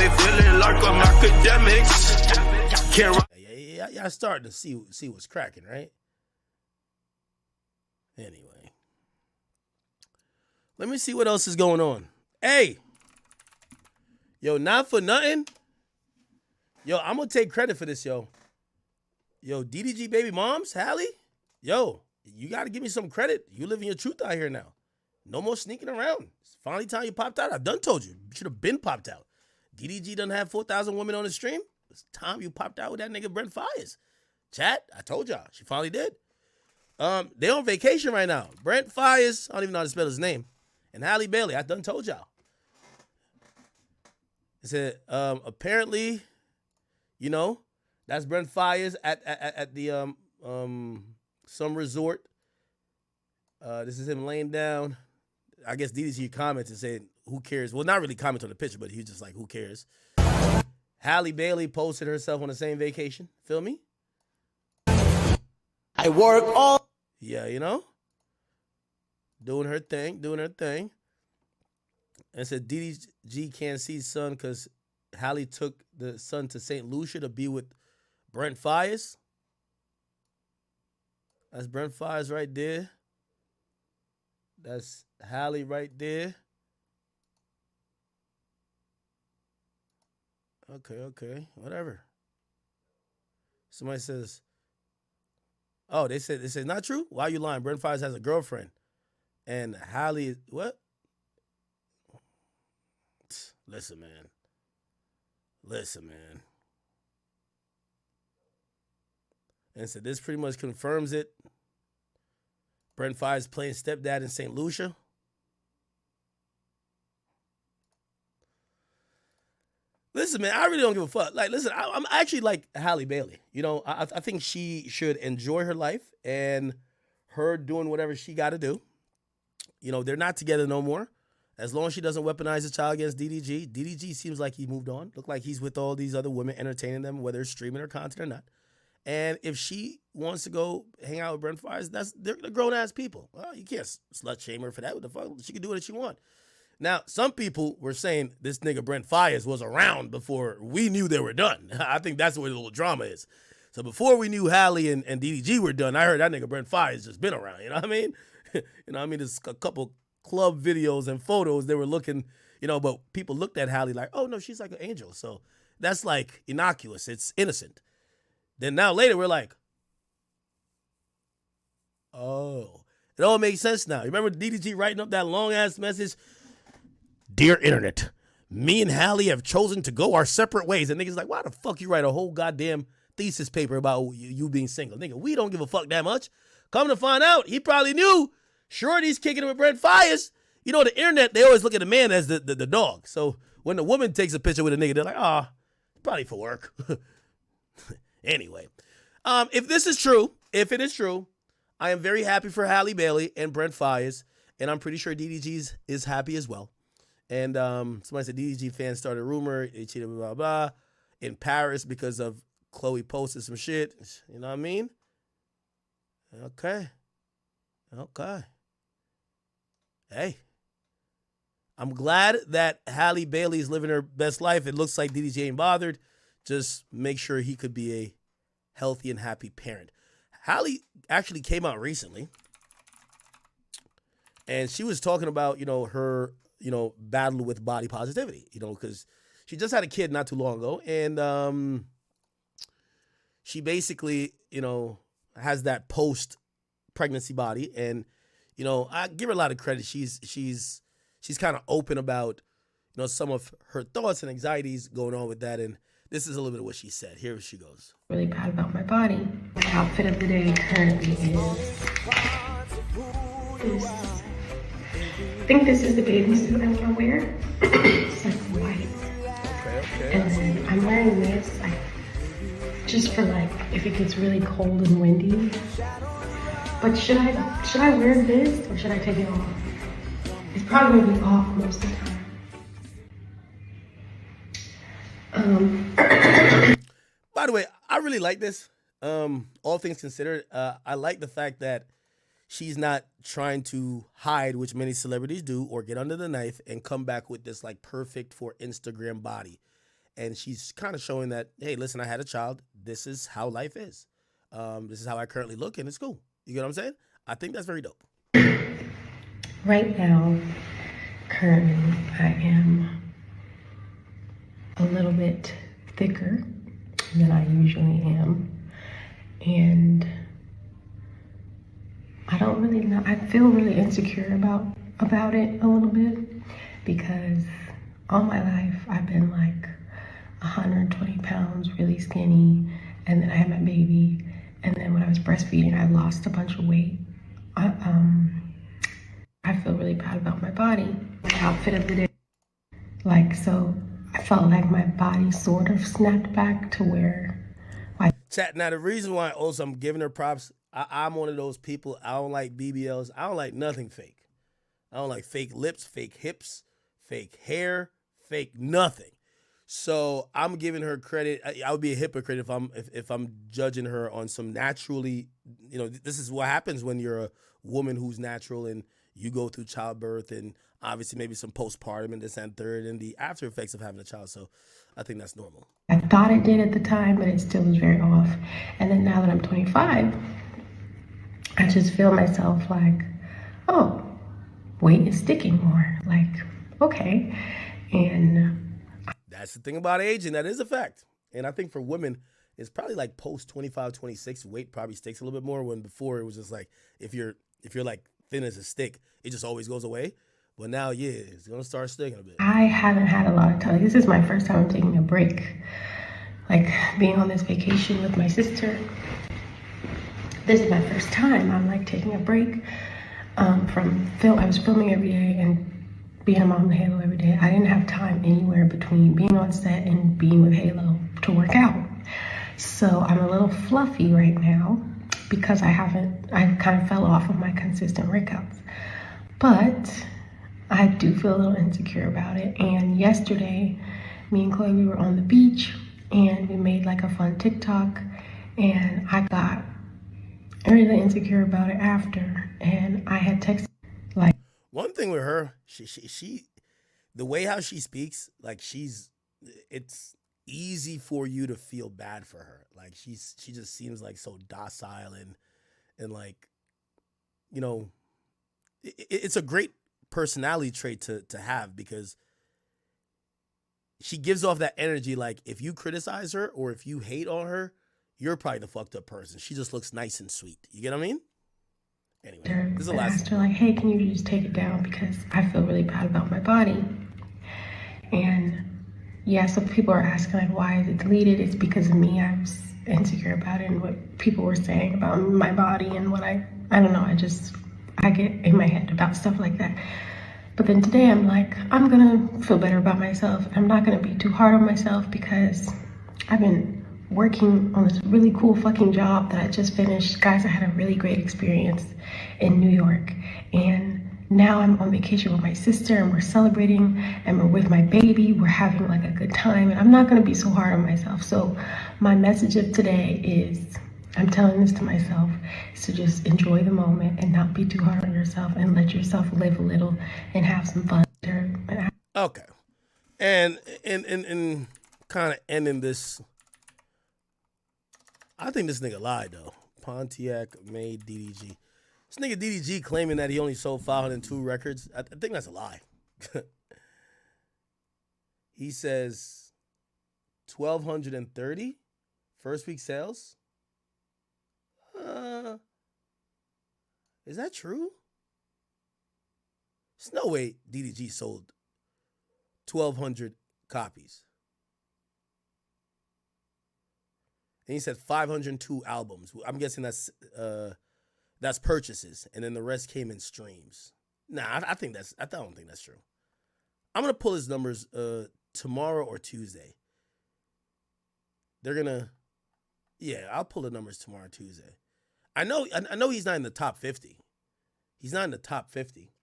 me feeling like I'm academics. Can't Y'all starting to see what's cracking, right? Anyway, let me see what else is going on. Hey, yo, not for nothing. Yo, I'm gonna take credit for this, yo. Yo, DDG baby moms, Halle. Yo, you gotta give me some credit. You living your truth out here now. No more sneaking around. It's finally time you popped out. I've done told you. You should have been popped out. DDG doesn't have 4,000 women on the stream. It's time you popped out with that nigga Brent Faiyaz. Chat, I told y'all. She finally did. They on vacation right now. Brent Faiyaz, I don't even know how to spell his name. And Halle Bailey, I done told y'all. It said, apparently, you know, that's Brent Faiyaz at the some resort. This is him laying down. I guess DDG commented saying, who cares? Well, not really comment on the picture, but he was just like, who cares? Halle Bailey posted herself on the same vacation. Feel me? I work all. Yeah, you know? Doing her thing. And said DDG can't see son because Halle took the son to St. Lucia to be with Brent Faiyaz. That's Brent Faiyaz right there. That's Halle right there. Okay, whatever. Somebody says, oh, they said not true? Why are you lying? Brent Faiyaz has a girlfriend. And Halle, what? Listen, man. And so this pretty much confirms it. Brent Faiyaz playing stepdad in St. Lucia. Listen, man, I really don't give a fuck. Like, listen, I'm actually like Halle Bailey. You know, I think she should enjoy her life and her doing whatever she got to do. You know, they're not together no more. As long as she doesn't weaponize the child against DDG. DDG seems like he moved on. Look like he's with all these other women, entertaining them, whether it's streaming her content or not. And if she wants to go hang out with Brent Faiyaz, they're grown-ass people. Well, you can't slut shame her for that. What the fuck? She can do what she wants. Now, some people were saying this nigga Brent Faiyaz was around before we knew they were done. I think that's where the little drama is. So before we knew Halle and DDG were done, I heard that nigga Brent Faiyaz just been around. You know what I mean? There's a couple club videos and photos they were looking, but people looked at Halle like, oh, no, she's like an angel. So that's like innocuous. It's innocent. Then now later we're like, oh, it all makes sense now. You remember DDG writing up that long-ass message? Dear Internet, me and Halle have chosen to go our separate ways. And niggas like, why the fuck you write a whole goddamn thesis paper about you being single? Nigga, we don't give a fuck that much. Come to find out, he probably knew Shorty's kicking it with Brent Faiyaz. You know, the Internet, they always look at the man as the dog. So when the woman takes a picture with a nigga, they're like, probably for work. Anyway, if it is true, I am very happy for Halle Bailey and Brent Faiyaz, and I'm pretty sure DDG is happy as well. And somebody said DDG fans started a rumor, they cheated, blah, blah, blah, in Paris because of Chloe posted some shit. You know what I mean? Okay. Hey, I'm glad that Halle Bailey is living her best life. It looks like DDG ain't bothered. Just make sure he could be a healthy and happy parent. Halle actually came out recently, and she was talking about, her, battle with body positivity, because she just had a kid not too long ago, and she basically, has that post-pregnancy body, and, I give her a lot of credit. She's kind of open about, some of her thoughts and anxieties going on with that, and this is a little bit of what she said. Here she goes. Really bad about my body. My outfit of the day currently is I think this is the baby suit I'm gonna wear. It's like white. Okay. And then I'm wearing this just for like if it gets really cold and windy. But should I wear this or should I take it off? It's probably gonna be off most of the time. By the way, I really like this. All things considered, I like the fact that she's not trying to hide, which many celebrities do, or get under the knife and come back with this like perfect for Instagram body. and she's kind of showing that, hey, listen, I had a child. This is how life is. This is how I currently look, and it's cool. You get what I'm saying? I think that's very dope. Right now, currently, I am a little bit thicker than I usually am. And I don't really know, I feel really insecure about it a little bit, because all my life I've been like 120 pounds, really skinny, and then I had my baby, and then when I was breastfeeding, I lost a bunch of weight. I feel really bad about my body. My outfit of the day, like, so I felt like my body sort of snapped back to where Chat. Now the reason why also I'm giving her props, I'm one of those people. I don't like BBLs. I don't like nothing fake. I don't like fake lips, fake hips, fake hair, fake nothing. So I'm giving her credit. I would be a hypocrite if I'm judging her on some naturally. You know, this is what happens when you're a woman who's natural and you go through childbirth and obviously maybe some postpartum and this and third and the after effects of having a child. So I think that's normal. I thought it did at the time, but it still was very off. And then now that I'm 25, I just feel myself like, oh, weight is sticking more. Like, okay. And that's the thing about aging. That is a fact. And I think for women, it's probably like post 25, 26, weight probably sticks a little bit more, when before it was just like, if you're like thin as a stick, it just always goes away. But now, yeah, it's going to start sticking a bit. I haven't had a lot of time. This is my first time taking a break. Like being on this vacation with my sister. This is my first time I'm like taking a break from film. I was filming every day and being a mom to Halo every day. I didn't have time anywhere between being on set and being with Halo to work out. So I'm a little fluffy right now because I kind of fell off of my consistent workouts. But I do feel a little insecure about it. And yesterday, me and Chloe, we were on the beach and we made like a fun TikTok, and I got really insecure about it after. And I had texted like, one thing with her, she the way how she speaks, like it's easy for you to feel bad for her. Like she just seems like so docile and like, you know, it's a great personality trait to have, because she gives off that energy. Like if you criticize her or if you hate on her, you're probably the fucked up person. She just looks nice and sweet. You get what I mean? Anyway, this is the I last. asked her like, hey, can you just take it down because I feel really bad about my body. And yeah, so people are asking like, why is it deleted? It's because of me. I was insecure about it and what people were saying about my body and what I don't know. I get in my head about stuff like that. But then today I'm like, I'm gonna feel better about myself. I'm not gonna be too hard on myself because I've been working on this really cool fucking job that I just finished. Guys, I had a really great experience in New York. And now I'm on vacation with my sister and we're celebrating and we're with my baby. We're having like a good time and I'm not gonna be so hard on myself. So my message of today is, I'm telling this to myself, is to just enjoy the moment and not be too hard on yourself and let yourself live a little and have some fun. Okay. And kind of ending this, I think this nigga lied though. Pontiac made DDG. This nigga DDG claiming that he only sold 502 records. I think that's a lie. He says 1,230 first week sales. Is that true? There's no way DDG sold 1,200 copies. And he said 502 albums. I'm guessing that's purchases, and then the rest came in streams. Nah, I don't think that's true. I'm gonna pull his numbers tomorrow or Tuesday. I'll pull the numbers tomorrow or Tuesday. I know he's not in the top 50. He's not in the top 50.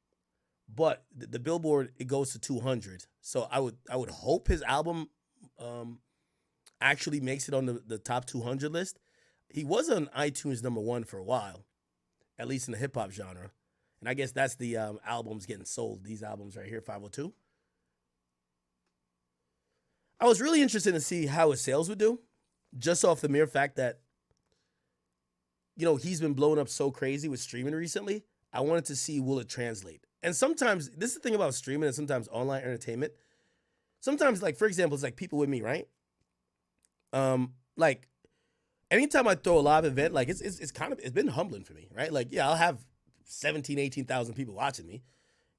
But the Billboard, it goes to 200. So I would hope his album actually makes it on the top 200 list. He was on iTunes #1 for a while, at least in the hip hop genre. And I guess that's the albums getting sold. These albums right here, 502. I was really interested to see how his sales would do, just off the mere fact that, he's been blowing up so crazy with streaming recently. I wanted to see, will it translate? And sometimes, this is the thing about streaming and sometimes online entertainment. Sometimes, like, for example, it's like people with me, right? Like, anytime I throw a live event, like, it's been humbling for me, right? Like, yeah, I'll have 17, 18,000 people watching me.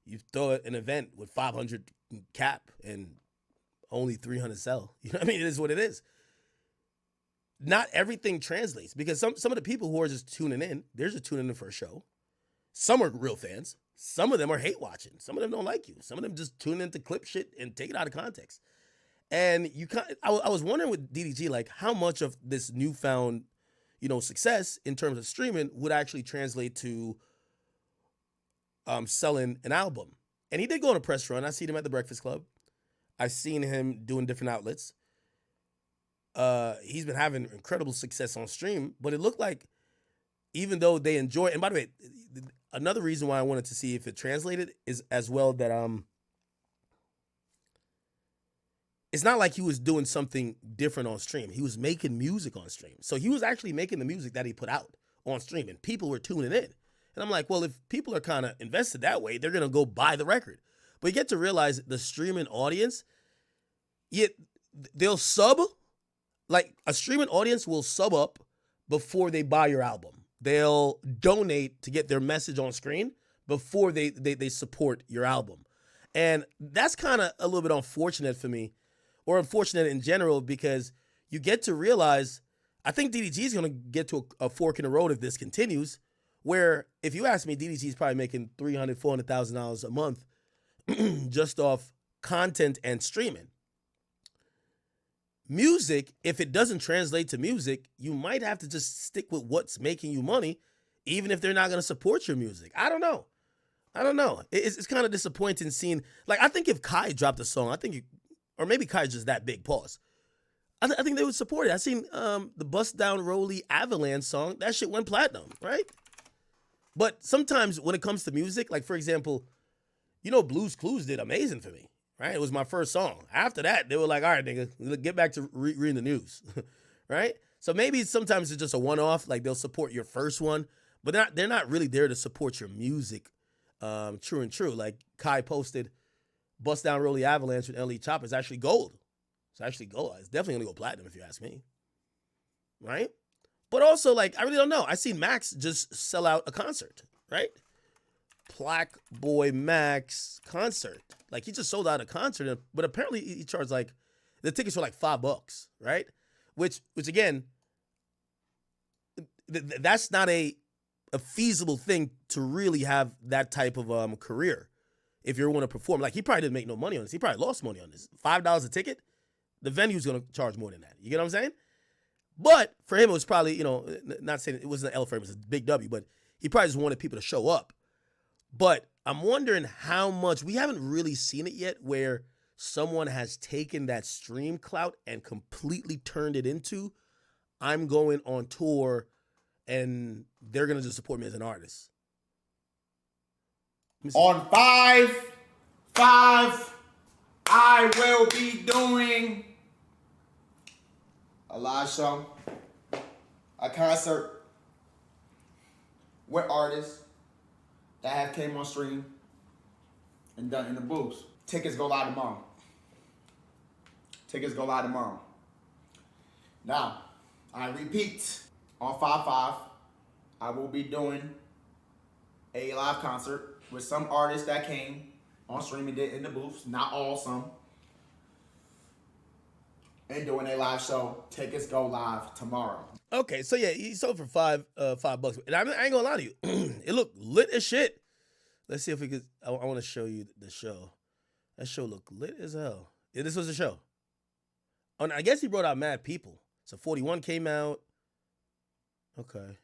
You throw an event with 500 cap and only 300 sell. You know what I mean? It is what it is. Not everything translates because some of the people who are just tuning in, they're just tuning in for a show. Some are real fans. Some of them are hate watching. Some of them don't like you. Some of them just tune in to clip shit and take it out of context. And I was wondering with DDG, like, how much of this newfound, success in terms of streaming would actually translate to selling an album. And he did go on a press run. I seen him at the Breakfast Club. I've seen him doing different outlets. He's been having incredible success on stream, but it looked like even though they enjoy, and by the way, another reason why I wanted to see if it translated is as well that it's not like he was doing something different on stream. He was making music on stream. So he was actually making the music that he put out on stream, and people were tuning in. And I'm like, well, if people are kind of invested that way, they're going to go buy the record. But you get to realize the streaming audience, they'll sub, like a streaming audience will sub up before they buy your album. They'll donate to get their message on screen before they support your album. And that's kind of a little bit unfortunate for me, or unfortunate in general, because you get to realize, I think DDG is going to get to a fork in the road if this continues, where if you ask me, DDG is probably making $300,000, $400,000 a month just off content and streaming. Music, if it doesn't translate to music, you might have to just stick with what's making you money, even if they're not going to support your music. I don't know. It's kind of disappointing seeing, like, I think if Kai dropped a song, or maybe Kai's just that big, pause. I think they would support it. I seen the Bust Down Rolly Avalanche song. That shit went platinum, right? But sometimes when it comes to music, like, for example, Blues Clues did amazing for me, right? It was my first song. After that, they were like, all right, nigga, get back to reading the news, right? So maybe sometimes it's just a one-off, like they'll support your first one, but they're not really there to support your music, true and true. Like Kai posted, Bust Down Rolly Avalanche with LE Chopper is actually gold. It's actually gold. It's definitely going to go platinum if you ask me, right? But also, like, I really don't know. I seen Max just sell out a concert, right? Black Boy Max concert. Like, he just sold out a concert, but apparently he charged, like, the tickets were like $5, right? Which again, that's not a feasible thing to really have that type of career if you want to perform. Like, he probably didn't make no money on this. He probably lost money on this. $5 a ticket, the venue's going to charge more than that. You get what I'm saying? But for him, it was probably, not saying it wasn't an L for him, it was a big W, but he probably just wanted people to show up. But I'm wondering how much, we haven't really seen it yet, where someone has taken that stream clout and completely turned it into, I'm going on tour and they're going to just support me as an artist. On 5/5, I will be doing a live show, a concert with artists that have came on stream and done in the booths. Tickets go live tomorrow. Now, I repeat, on 5/5, I will be doing a live concert with some artists that came on stream and did in the booths, not all, some. And doing a live show. Tickets go live tomorrow. Okay, so yeah, he sold for $5. And I ain't gonna lie to you, it looked lit as shit. Let's see if we could. I want to show you the show. That show looked lit as hell. Yeah, this was the show. Oh, and I guess he brought out mad people. So 41 came out. Okay.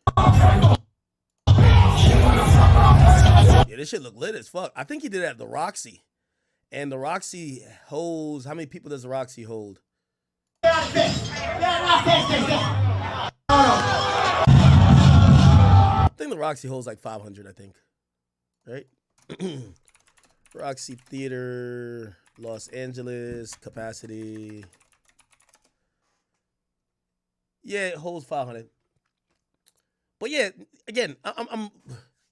Yeah, this shit looked lit as fuck. I think he did it at the Roxy. And the Roxy holds, how many people does the Roxy hold? I think the Roxy holds like 500, I think. Right? Roxy Theater, Los Angeles, capacity. Yeah, it holds 500. But yeah, again, I'm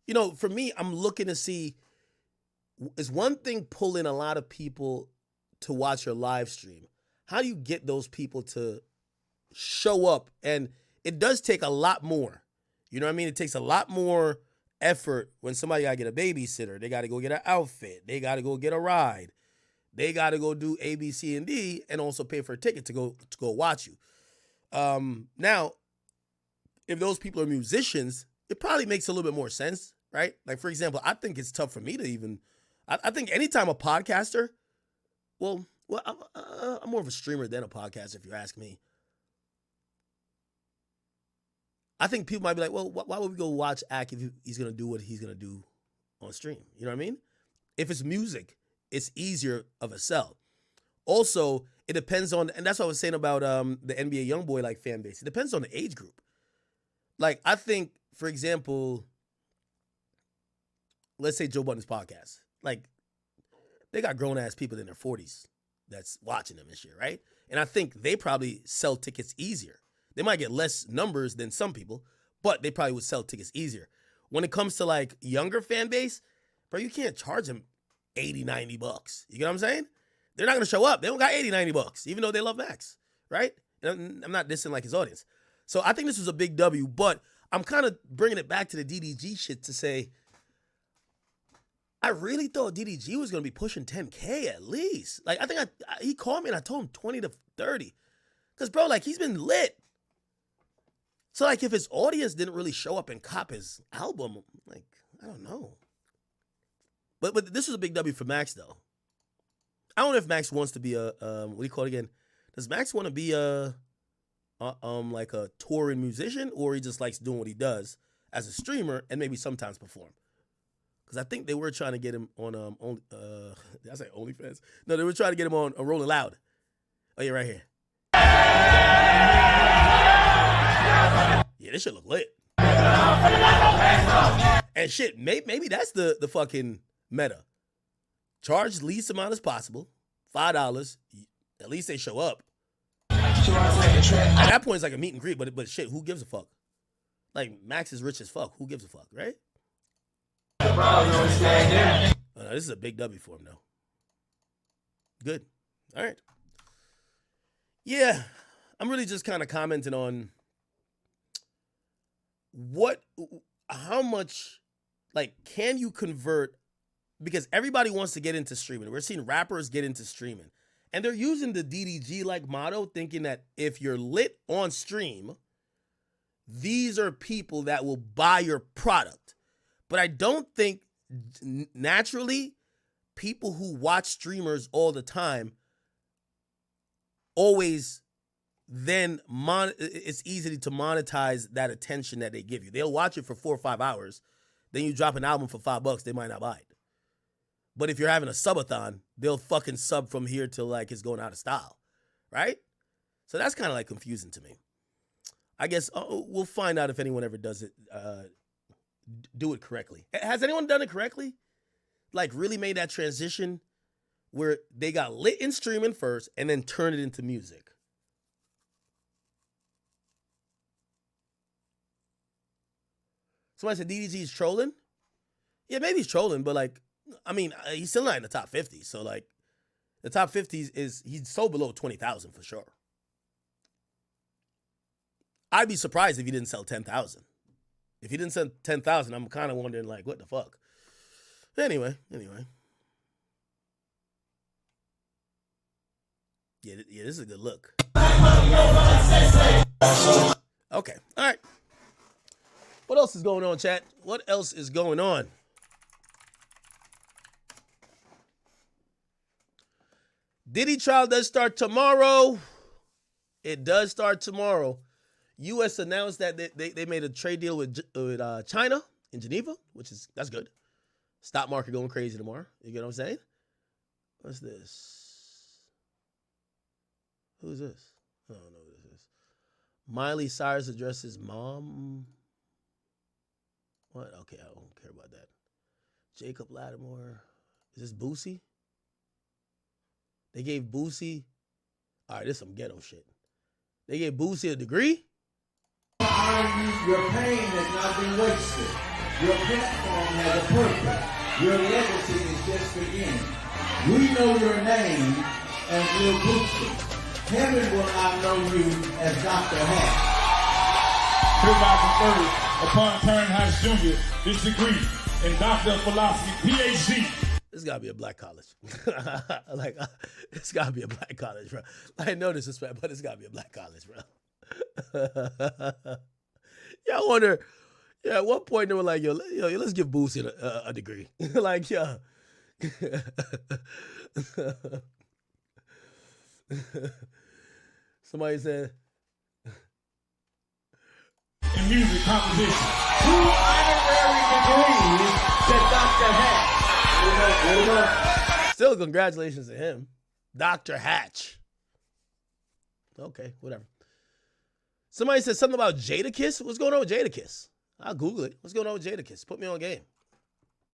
you know, for me, I'm looking to see, is one thing pulling a lot of people to watch your live stream? How do you get those people to show up? And it does take a lot more. You know what I mean? It takes a lot more effort when somebody got to get a babysitter. They got to go get an outfit. They got to go get a ride. They got to go do A, B, C, and D, and also pay for a ticket to go watch you. Now, if those people are musicians, it probably makes a little bit more sense, right? Like, for example, I think it's tough for me to even. I think anytime a podcaster, well, I'm more of a streamer than a podcaster, if you ask me. I think people might be like, well, why would we go watch Ak if he's going to do what he's going to do on stream? You know what I mean? If it's music, it's easier of a sell. Also, it depends on, and that's what I was saying about the NBA YoungBoy like fan base. It depends on the age group. Like, I think, for example, let's say Joe Budden's podcast. Like, they got grown-ass people in their 40s that's watching them and shit, right? And I think they probably sell tickets easier. They might get less numbers than some people, but they probably would sell tickets easier. When it comes to, like, younger fan base, bro, you can't charge them $80, $90. You get what I'm saying? They're not going to show up. They don't got $80, $90, even though they love Max, right? And I'm not dissing, like, his audience. So I think this was a big W, but I'm kind of bringing it back to the DDG shit to say, I really thought DDG was going to be pushing 10K at least. Like, I think he called me and I told him 20 to 30. Because, bro, like, he's been lit. So, like, if his audience didn't really show up and cop his album, like, I don't know. But this was a big W for Max, though. I don't know if Max wants to be a, what do you call it again? Does Max want to be like a touring musician, or he just likes doing what he does as a streamer and maybe sometimes perform? Because I think they were trying to get him on did I say OnlyFans? No, they were trying to get him on Rolling Loud. Oh yeah, right here. Yeah, this shit look lit. And shit, maybe that's the fucking meta. Charge the least amount as possible, $5. At least they show up. At that point, it's like a meet and greet, but shit, who gives a fuck? Like, Max is rich as fuck. Who gives a fuck, right? This is a big W for him, though. Good. All right. Yeah, I'm really just kind of commenting on how much, like, can you convert? Because everybody wants to get into streaming. We're seeing rappers get into streaming. And they're using the DDG-like motto, thinking that if you're lit on stream, these are people that will buy your product. But I don't think naturally people who watch streamers all the time always then it's easy to monetize that attention that they give you. They'll watch it for 4 or 5 hours. Then you drop an album for $5, they might not buy it. But if you're having a subathon, they'll fucking sub from here till like it's going out of style, right? So that's kind of like confusing to me. I guess we'll find out if anyone ever does it, do it correctly. Has anyone done it correctly? Like really made that transition where they got lit in streaming first and then turned it into music? Somebody said DDG is trolling. Yeah, maybe he's trolling, but like, I mean, he's still not in the top 50. So like, the top 50 he's so below 20,000 for sure. I'd be surprised if he didn't sell 10,000. If he didn't sell 10,000, I'm kind of wondering like, what the fuck? Anyway. Yeah, this is a good look. Okay, all right. What else is going on, chat? What else is going on? Diddy trial does start tomorrow. It does start tomorrow. U.S. announced that they made a trade deal with China in Geneva, that's good. Stock market going crazy tomorrow. You get what I'm saying? What's this? Who's this? I don't know who this is. Miley Cyrus addresses mom. What? Okay, I don't care about that. Jacob Lattimore. Is this Boosie? They gave Boosie. All right, this is some ghetto shit. They gave Boosie a degree. remind you your pain has not been wasted. Your platform has a purpose. Your legacy is just beginning. We know your name as Lil Boosie. Heaven will not know you as Dr. Hack. 2003, upon turning House Jr., this degree in Doctor of Philosophy, PhD. This gotta be a black college. It's gotta be a black college, bro. I know this is bad, but it's gotta be a black college, bro. Yeah, I wonder. Yeah, at what point they were like, yo, let's give Boosie a degree. Like, yeah. Somebody said. In music composition. 2 honorary degrees to Dr. Hack. Still, congratulations to him. Dr. Hatch. Okay, whatever. Somebody said something about Jadakiss. What's going on with Jadakiss? I'll Google it. What's going on with Jadakiss? Put me on game.